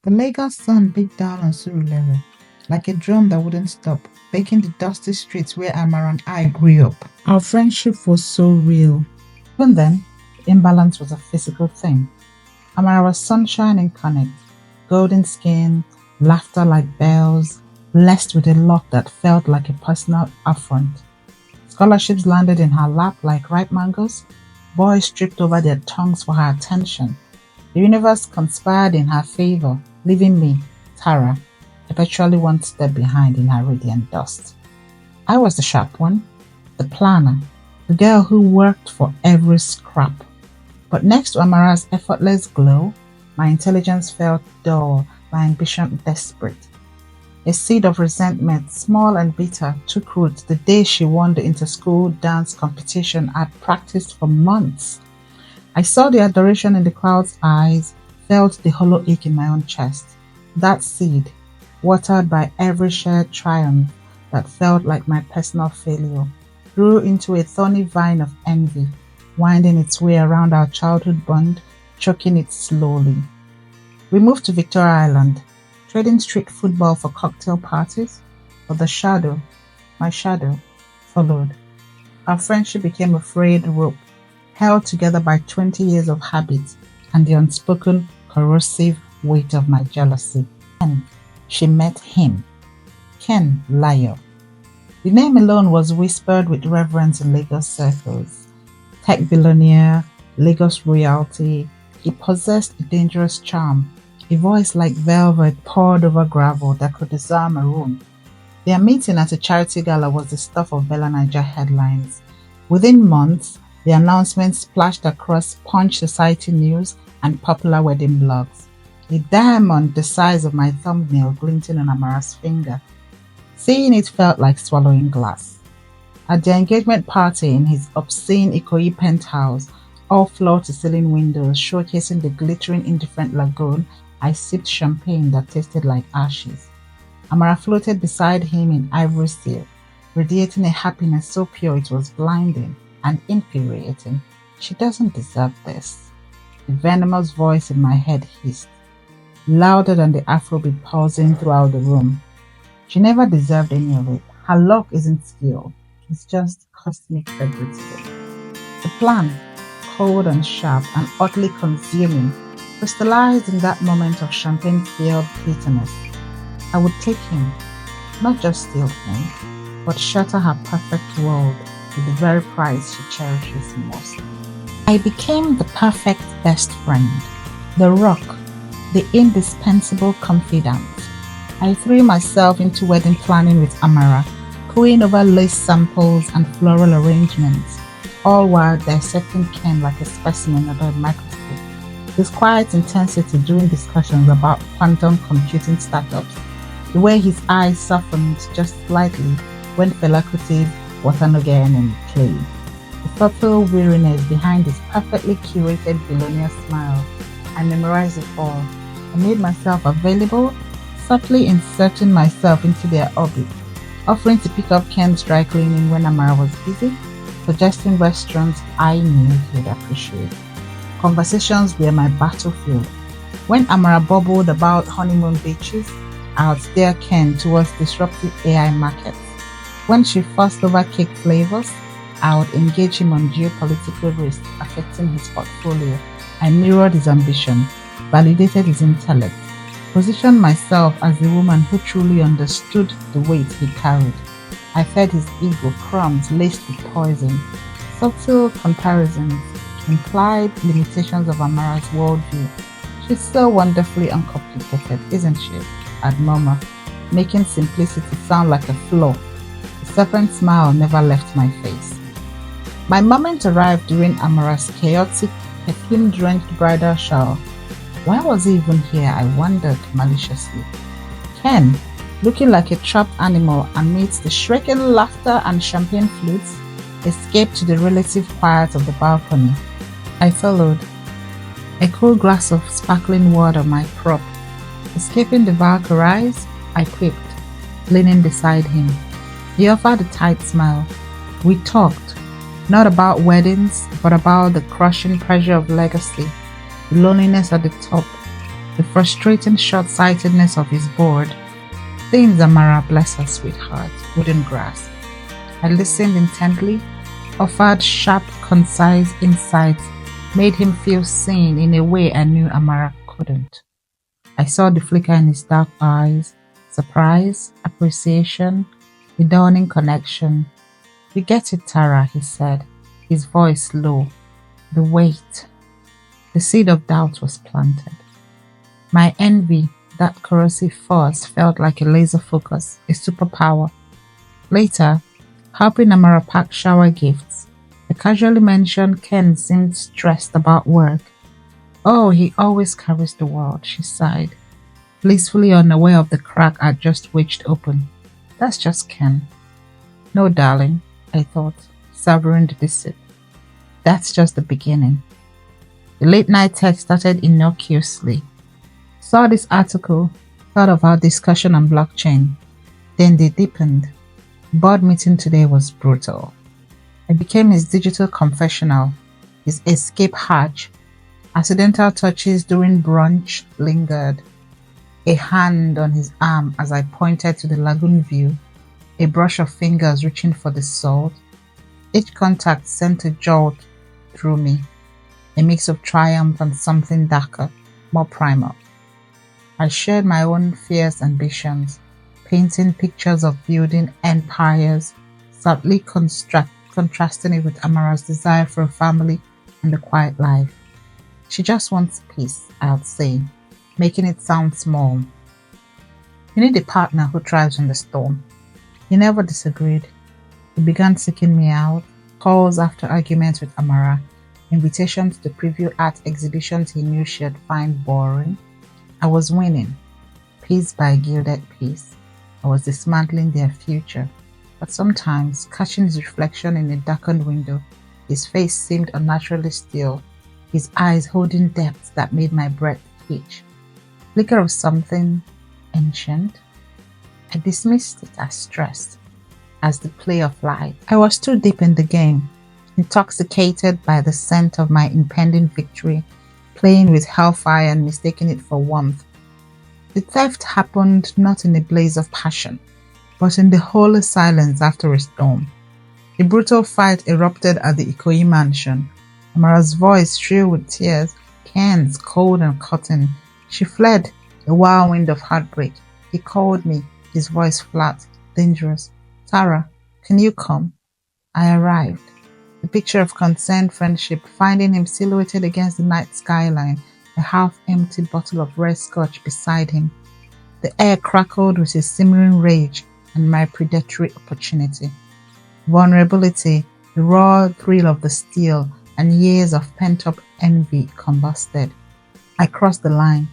The Lagos sun beat down on Surulere like a drum that wouldn't stop, baking the dusty streets where Amara and I grew up. Our friendship was so real. Even then, the imbalance was a physical thing. Amara was sunshine incarnate, golden skin, laughter like bells, blessed with a luck that felt like a personal affront. Scholarships landed in her lap like ripe mangoes. Boys stripped over their tongues for her attention. The universe conspired in her favor, leaving me, Tara, perpetually one step behind in her radiant dust. I was the sharp one, the planner, the girl who worked for every scrap. But next to Amara's effortless glow, my intelligence felt dull, my ambition desperate. A seed of resentment, small and bitter, took root the day she won the inter-school dance competition I'd practiced for months. I saw the adoration in the crowd's eyes, felt the hollow ache in my own chest. That seed, watered by every shared triumph that felt like my personal failure, grew into a thorny vine of envy, winding its way around our childhood bond, choking it slowly. We moved to Victoria Island, trading street football for cocktail parties, but my shadow, followed. Our friendship became a frayed rope, held together by 20 years of habit and the unspoken, corrosive weight of my jealousy. Then she met him, Ken Lyo. The name alone was whispered with reverence in Lagos circles. Tech billionaire, Lagos royalty, he possessed a dangerous charm, a voice like velvet poured over gravel that could disarm a room. Their meeting at a charity gala was the stuff of Bella Niger headlines. Within months, the announcement splashed across Punch Society News and popular wedding blogs. A diamond the size of my thumbnail glinting on Amara's finger. Seeing it felt like swallowing glass. At the engagement party in his obscene Ikoyi penthouse, all floor-to-ceiling windows showcasing the glittering indifferent lagoon, I sipped champagne that tasted like ashes. Amara floated beside him in ivory silk, radiating a happiness so pure it was blinding and infuriating. She doesn't deserve this. The venomous voice in my head hissed, louder than the Afrobeat pulsing throughout the room. She never deserved any of it. Her luck isn't skill, it's just cosmic favoritism. The plan, cold and sharp and utterly consuming, crystallized in that moment of champagne-filled bitterness. I would take him, not just steal him, but shatter her perfect world with the very price she cherishes most. I became the perfect best friend, the rock, the indispensable confidant. I threw myself into wedding planning with Amara, cooing over lace samples and floral arrangements, all while dissecting Ken like a specimen under a microscope. His quiet intensity during discussions about quantum computing startups, the way his eyes softened just slightly when Fela Kuti's Watanoge played, the subtle weariness behind his perfectly curated billionaire smile. I memorized it all. I made myself available, subtly inserting myself into their orbit, offering to pick up Ken's dry cleaning when Amara was busy, suggesting restaurants I knew he'd appreciate. Conversations were my battlefield. When Amara bubbled about honeymoon beaches, I would steer Ken towards disruptive AI markets. When she fussed over cake flavors, I would engage him on geopolitical risks affecting his portfolio. I mirrored his ambition, validated his intellect, positioned myself as the woman who truly understood the weight he carried. I fed his ego crumbs laced with poison, subtle comparisons, implied limitations of Amara's worldview. She's so wonderfully uncomplicated, isn't she? I'd murmur, making simplicity sound like a flaw. The serpent smile never left my face. My moment arrived during Amara's chaotic, perfume-drenched bridal shower. Why was he even here? I wondered maliciously. Ken, looking like a trapped animal amidst the shrieking laughter and champagne flutes, escaped to the relative quiet of the balcony. I followed, a cool glass of sparkling water my prop. Escaping the Valkyries, I quipped, leaning beside him. He offered a tight smile. We talked, not about weddings, but about the crushing pressure of legacy, the loneliness at the top, the frustrating short-sightedness of his board, things Amara, bless her sweetheart, wouldn't grasp. I listened intently, offered sharp, concise insights, made him feel seen in a way I knew Amara couldn't. I saw the flicker in his dark eyes, surprise, appreciation, the dawning connection. "You get it, Tara," he said, his voice low. The weight. The seed of doubt was planted. My envy, that corrosive force, felt like a laser focus, a superpower. Later, helping Amara pack shower gifts, I casually mentioned Ken seemed stressed about work. "Oh, he always carries the world," she sighed, blissfully unaware of the crack I'd just wedged open. "That's just Ken." "No, darling," I thought, savoring the deceit. "That's just the beginning." The late night text started innocuously. "Saw this article, thought of our discussion on blockchain." Then they deepened. "Board meeting today was brutal." I became his digital confessional, his escape hatch. Accidental touches during brunch lingered. A hand on his arm as I pointed to the lagoon view, a brush of fingers reaching for the salt. Each contact sent a jolt through me, a mix of triumph and something darker, more primal. I shared my own fierce ambitions, painting pictures of building empires, subtly contrasting it with Amara's desire for a family and a quiet life. "She just wants peace," I'd say, making it sound small. "You need a partner who thrives in the storm." He never disagreed. He began seeking me out, calls after arguments with Amara, invitations to preview art exhibitions he knew she'd find boring. I was winning, piece by gilded piece. I was dismantling their future. But sometimes, catching his reflection in a darkened window, his face seemed unnaturally still, his eyes holding depths that made my breath hitch. Flicker of something ancient. I dismissed it as stress, as the play of life. I was too deep in the game, intoxicated by the scent of my impending victory, playing with hellfire and mistaking it for warmth. The theft happened not in a blaze of passion, but in the holy silence after a storm. A brutal fight erupted at the Ikoyi mansion. Amara's voice shrill with tears, Ken's cold and cutting. She fled, a whirlwind of heartbreak. He called me, his voice flat, dangerous. "Tara, can you come?" I arrived. The picture of concerned friendship, finding him silhouetted against the night skyline, a half-empty bottle of red scotch beside him. The air crackled with his simmering rage and my predatory opportunity. Vulnerability, the raw thrill of the steel, and years of pent-up envy combusted. I crossed the line,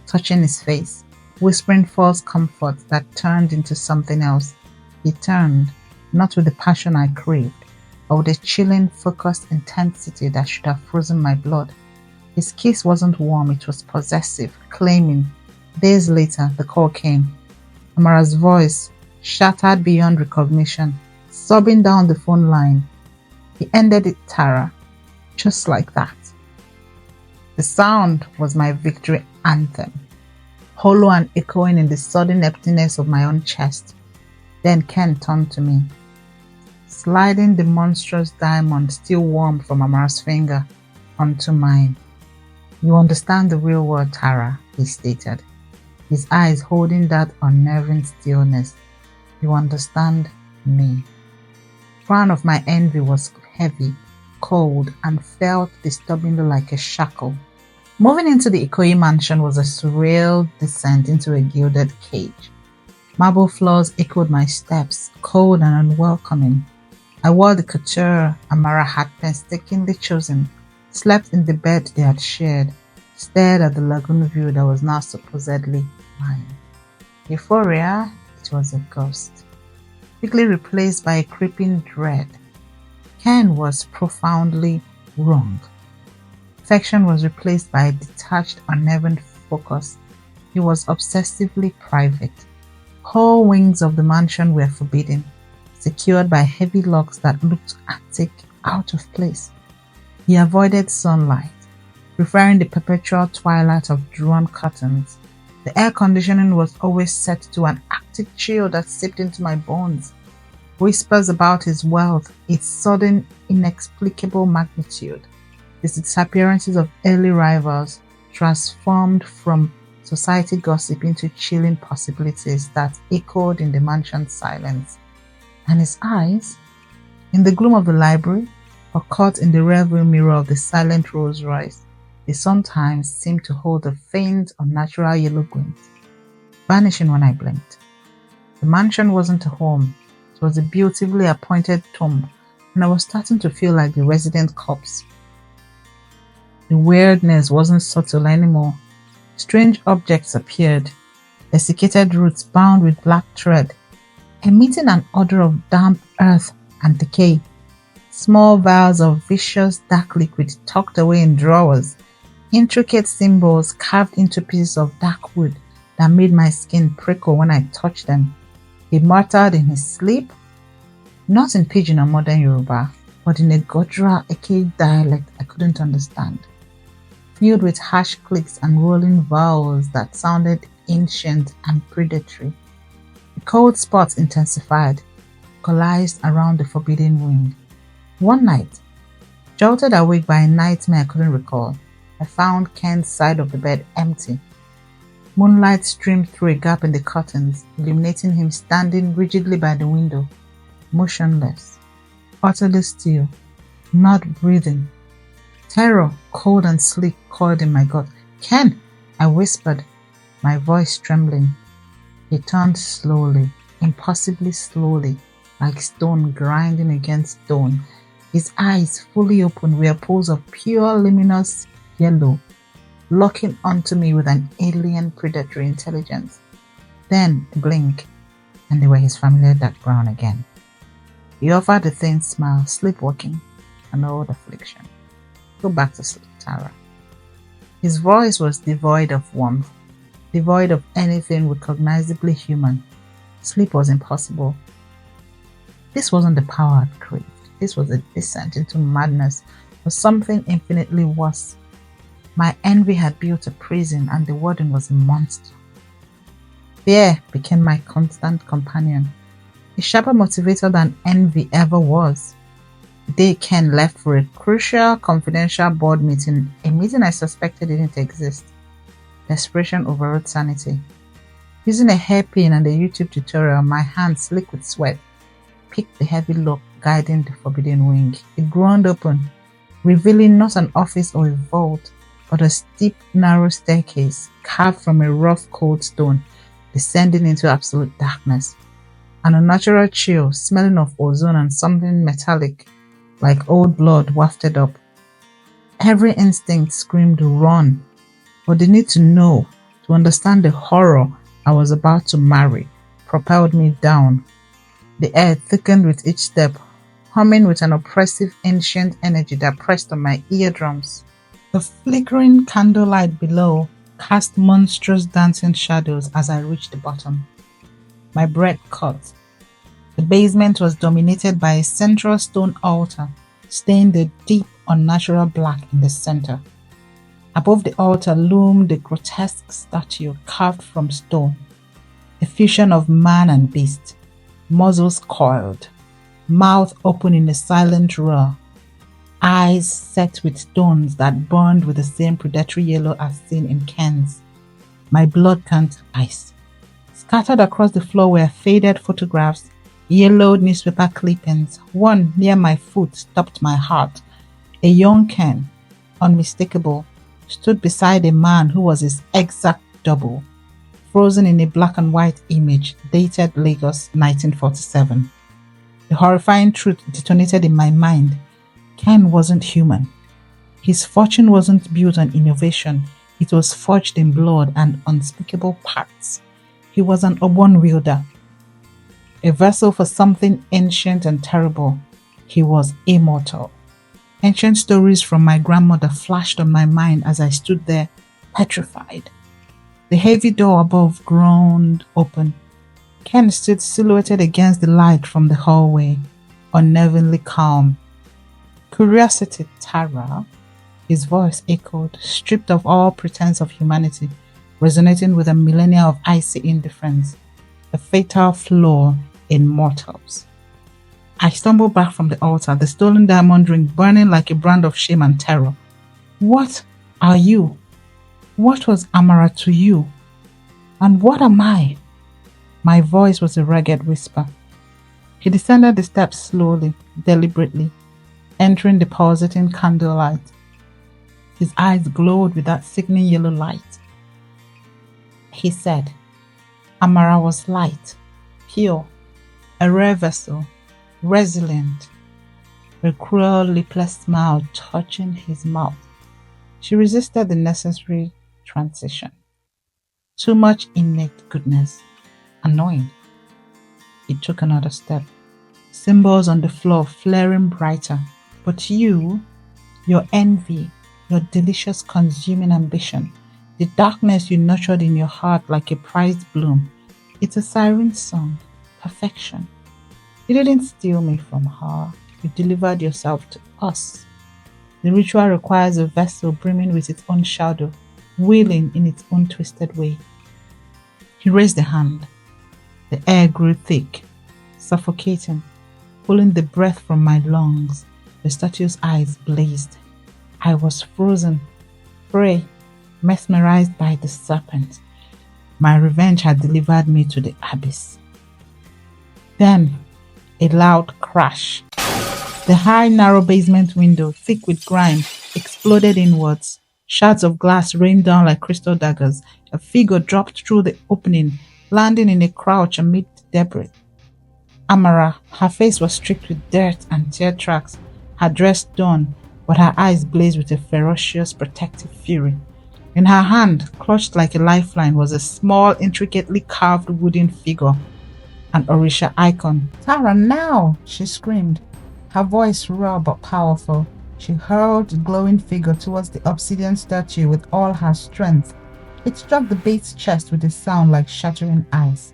touching his face, whispering false comfort that turned into something else. He turned, not with the passion I craved, but with a chilling, focused intensity that should have frozen my blood. His kiss wasn't warm, it was possessive, claiming. Days later, the call came. Amara's voice, shattered beyond recognition, sobbing down the phone line. He ended it, "Tara," just like that. The sound was my victory anthem, hollow and echoing in the sudden emptiness of my own chest. Then Ken turned to me, sliding the monstrous diamond still warm from Amara's finger onto mine. "You understand the real world, Tara," he stated, his eyes holding that unnerving stillness. "You understand me." The crown of my envy was heavy, cold, and felt disturbingly like a shackle. Moving into the Ikoyi mansion was a surreal descent into a gilded cage. Marble floors echoed my steps, cold and unwelcoming. I wore the couture Amara had painstakingly chosen, slept in the bed they had shared, stared at the lagoon view that was now supposedly mine. Euphoria, it was a ghost, quickly replaced by a creeping dread. Ken was profoundly wrong. Affection was replaced by a detached, unnerving focus. He was obsessively private. Whole wings of the mansion were forbidden, secured by heavy locks that looked attic, out of place. He avoided sunlight. preferring the perpetual twilight of drawn curtains. The air conditioning was always set to an arctic chill that seeped into my bones. Whispers about his wealth, its sudden, inexplicable magnitude, the disappearances of early rivals, transformed from society gossip into chilling possibilities that echoed in the mansion's silence. And his eyes, in the gloom of the library, or caught in the rearview mirror of the silent Rolls Royce, they sometimes seemed to hold a faint, unnatural yellow glint, vanishing when I blinked. The mansion wasn't a home, it was a beautifully appointed tomb, and I was starting to feel like the resident corpse. The weirdness wasn't subtle anymore. Strange objects appeared, desiccated roots bound with black thread, emitting an odor of damp earth and decay. Small vials of vicious dark liquid tucked away in drawers, intricate symbols carved into pieces of dark wood that made my skin prickle when I touched them. He muttered in his sleep, not in pidgin or modern Yoruba, but in a Godra Eke dialect I couldn't understand, filled with harsh clicks and rolling vowels that sounded ancient and predatory. The cold spots intensified, coalesced around the forbidden wing. One night, jolted awake by a nightmare I couldn't recall, I found Ken's side of the bed empty. Moonlight streamed through a gap in the curtains, illuminating him standing rigidly by the window, motionless, utterly still, not breathing. Terror, cold and sleek, coiled in my gut. "Ken!" I whispered, my voice trembling. He turned slowly, impossibly slowly, like stone grinding against stone. His eyes, fully open, were pools of pure luminous yellow, locking onto me with an alien predatory intelligence. Then a blink, and they were his familiar dark brown again. He offered a thin smile, sleepwalking, an old affliction. "Go back to sleep, Tara." His voice was devoid of warmth, devoid of anything recognizably human. Sleep was impossible. This wasn't the power I'd craved. This was a descent into madness, or something infinitely worse. My envy had built a prison, and the warden was a monster. Fear became my constant companion, a sharper motivator than envy ever was. The day Ken left for a crucial confidential board meeting, a meeting I suspected didn't exist, desperation overrode sanity. Using a hairpin and a YouTube tutorial, my hands slick with sweat picked the heavy lock guiding the forbidden wing. It groaned open, revealing not an office or a vault, but a steep, narrow staircase carved from a rough, cold stone, descending into absolute darkness. An unnatural chill, smelling of ozone and something metallic, like old blood, wafted up. Every instinct screamed run, but the need to know, to understand the horror I was about to marry, propelled me down. The air thickened with each step, humming with an oppressive ancient energy that pressed on my eardrums. The flickering candlelight below cast monstrous dancing shadows as I reached the bottom. My breath caught. The basement was dominated by a central stone altar, stained a deep, unnatural black in the center. Above the altar loomed a grotesque statue carved from stone, a fusion of man and beast, muzzles coiled, mouth open in a silent roar, eyes set with stones that burned with the same predatory yellow as seen in Ken's. My blood turned to ice. Scattered across the floor were faded photographs, yellowed newspaper clippings. One near my foot stopped my heart. A young Ken, unmistakable, stood beside a man who was his exact double, frozen in a black and white image dated Lagos 1947. The horrifying truth detonated in my mind. Ken wasn't human. His fortune wasn't built on innovation. It was forged in blood and unspeakable parts. He was an urban wielder, a vessel for something ancient and terrible. He was immortal. Ancient stories from my grandmother flashed on my mind as I stood there, petrified. The heavy door above groaned open. Ken stood silhouetted against the light from the hallway, unnervingly calm. "Curiosity, Tara," His voice echoed, stripped of all pretense of humanity, resonating with a millennia of icy indifference, a fatal flaw in mortals. I stumbled back from the altar, the stolen diamond ring burning like a brand of shame and terror. What are you? What was Amara to you? And what am I? My voice was a ragged whisper. He descended the steps slowly, deliberately, entering the pulsating candlelight. His eyes glowed with that sickening yellow light. He said, Amara was light, pure, a rare vessel, resilient, a cruel, lipless smile touching his mouth. She resisted the necessary transition. Too much innate goodness. Annoying. He took another step. Symbols on the floor flaring brighter. But you, your envy, your delicious consuming ambition, the darkness you nurtured in your heart like a prized bloom, it's a siren song. Perfection. You didn't steal me from her. You delivered yourself to us. The ritual requires a vessel brimming with its own shadow, wailing in its own twisted way. He raised a hand. The air grew thick, suffocating, pulling the breath from my lungs. The statue's eyes blazed. I was frozen, prey, mesmerized by the serpent. My revenge had delivered me to the abyss. Then, a loud crash. The high, narrow basement window, thick with grime, exploded inwards. Shards of glass rained down like crystal daggers. A figure dropped through the opening, landing in a crouch amid debris. Amara, her face was streaked with dirt and tear tracks, her dress torn, but her eyes blazed with a ferocious, protective fury. In her hand, clutched like a lifeline, was a small, intricately carved wooden figure, an Orisha icon. Tara, now! She screamed, her voice raw but powerful. She hurled the glowing figure towards the obsidian statue with all her strength. It struck the bait's chest with a sound like shattering ice.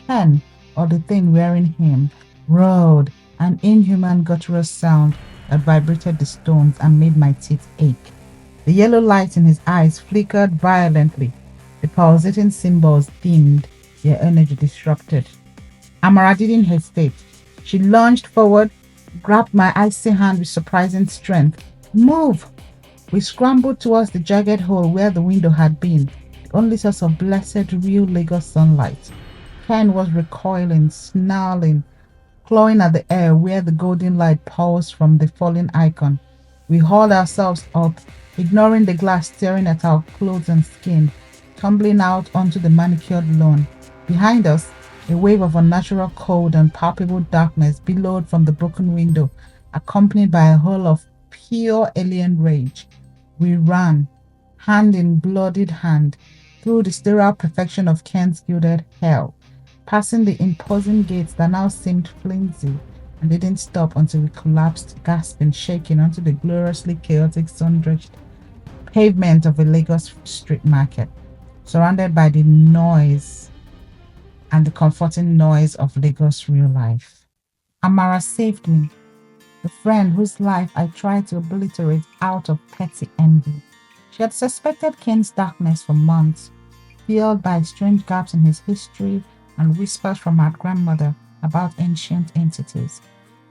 Ken, or the thing wearing him, roared, an inhuman guttural sound that vibrated the stones and made my teeth ache. The yellow light in his eyes flickered violently. The pulsating symbols dimmed, their energy disrupted. Amara didn't hesitate. She lunged forward, grabbed my icy hand with surprising strength. Move! We scrambled towards the jagged hole where the window had been, the only source of blessed real Lagos sunlight. Ken was recoiling, snarling, clawing at the air where the golden light pulsed from the falling icon. We hauled ourselves up, ignoring the glass staring at our clothes and skin, tumbling out onto the manicured lawn. Behind us, a wave of unnatural cold and palpable darkness billowed from the broken window, accompanied by a howl of pure alien rage. We ran, hand in bloodied hand, through the sterile perfection of Ken's gilded hell, passing the imposing gates that now seemed flimsy, and didn't stop until we collapsed, gasping, shaking onto the gloriously chaotic, sun-drenched pavement of a Lagos street market, surrounded by the noise and the comforting noise of Lagos real life. Amara saved me, the friend whose life I tried to obliterate out of petty envy. She had suspected Ken's darkness for months, fueled by strange gaps in his history and whispers from her grandmother about ancient entities.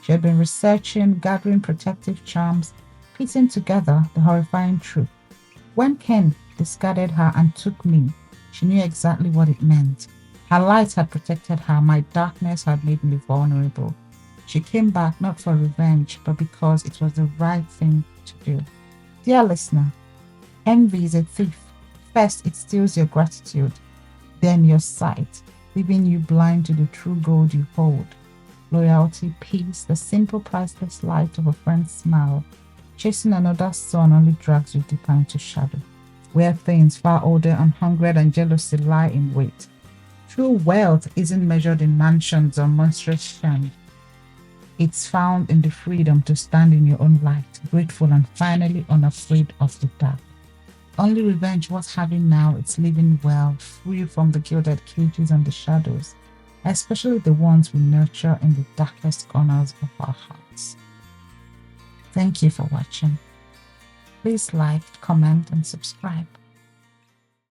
She had been researching, gathering protective charms, piecing together the horrifying truth. When Ken discarded her and took me, she knew exactly what it meant. Her light had protected her, my darkness had made me vulnerable. She came back not for revenge, but because it was the right thing to do. Dear listener, envy is a thief. First, it steals your gratitude, then your sight, leaving you blind to the true gold you hold. Loyalty, peace, the simple priceless light of a friend's smile. Chasing another sun only drags you deeper into shadow, where things far older and hungrier than jealousy lie in wait. True wealth isn't measured in mansions or monstrous shams. It's found in the freedom to stand in your own light, grateful and finally unafraid of the dark. Only revenge worth having now is living well, free from the gilded cages and the shadows, especially the ones we nurture in the darkest corners of our hearts. Thank you for watching. Please like, comment, and subscribe.